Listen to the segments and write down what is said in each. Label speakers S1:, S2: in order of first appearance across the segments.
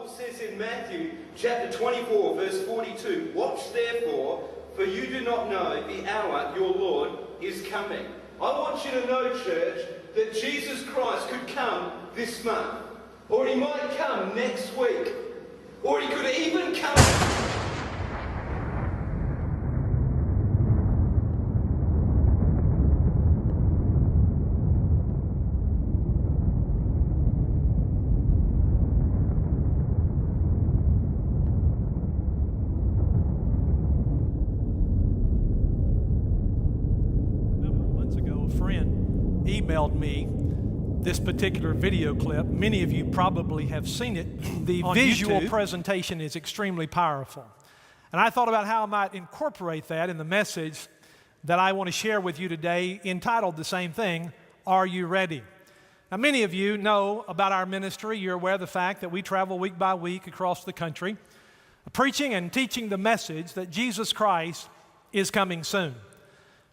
S1: Bible says in Matthew chapter 24 verse 42, "Watch therefore, for you do not know the hour your Lord is coming." I want you to know, church, that Jesus Christ could come this month, or he might come next week, or he could even come...
S2: Emailed me this particular video clip. Many of you probably have seen it. The visual presentation is extremely powerful. And I thought about how I might incorporate that in the message that I want to share with you today, entitled the same thing, Are You Ready? Now, many of you know about our ministry. You're aware of the fact that we travel week by week across the country, preaching and teaching the message that Jesus Christ is coming soon.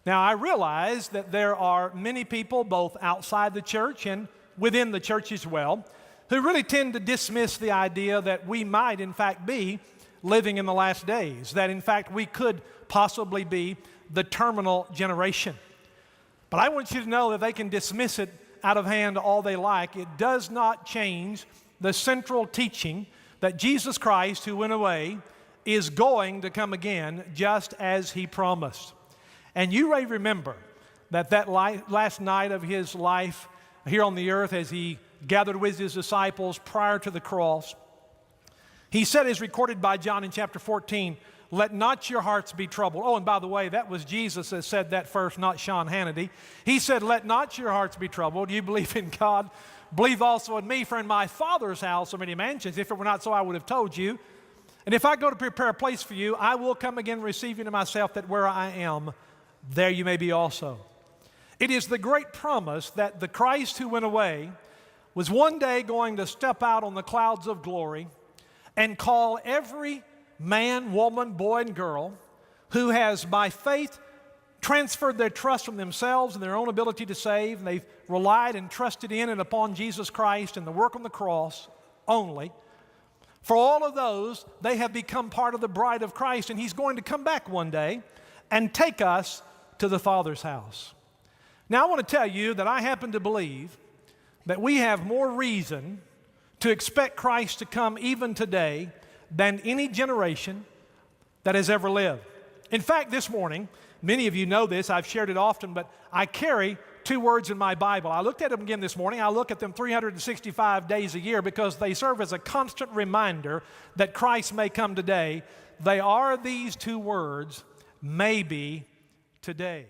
S2: Now, I realize that there are many people, both outside the church and within the church as well, who really tend to dismiss the idea that we might, in fact, be living in the last days, that, in fact, we could possibly be the terminal generation. But I want you to know that they can dismiss it out of hand all they like. It does not change the central teaching that Jesus Christ, who went away, is going to come again, just as he promised. And you may remember that last night of his life here on the earth, as he gathered with his disciples prior to the cross, he said, as recorded by John in chapter 14, "Let not your hearts be troubled." Oh, and by the way, that was Jesus that said that first, not Sean Hannity. He said, "Let not your hearts be troubled. You believe in God, believe also in me. For in my Father's house are many mansions. If it were not so, I would have told you. And if I go to prepare a place for you, I will come again and receive you to myself, that where I am, there you may be also." It is the great promise that the Christ who went away was one day going to step out on the clouds of glory and call every man, woman, boy, and girl who has by faith transferred their trust from themselves and their own ability to save, and they've relied and trusted in and upon Jesus Christ and the work on the cross only. For all of those, they have become part of the bride of Christ, and he's going to come back one day and take us to the Father's house. Now, I want to tell you that I happen to believe that we have more reason to expect Christ to come even today than any generation that has ever lived. In fact, this morning, many of you know this, I've shared it often, but I carry two words in my Bible. I looked at them again this morning. I look at them 365 days a year because they serve as a constant reminder that Christ may come today. They are these two words, maybe today.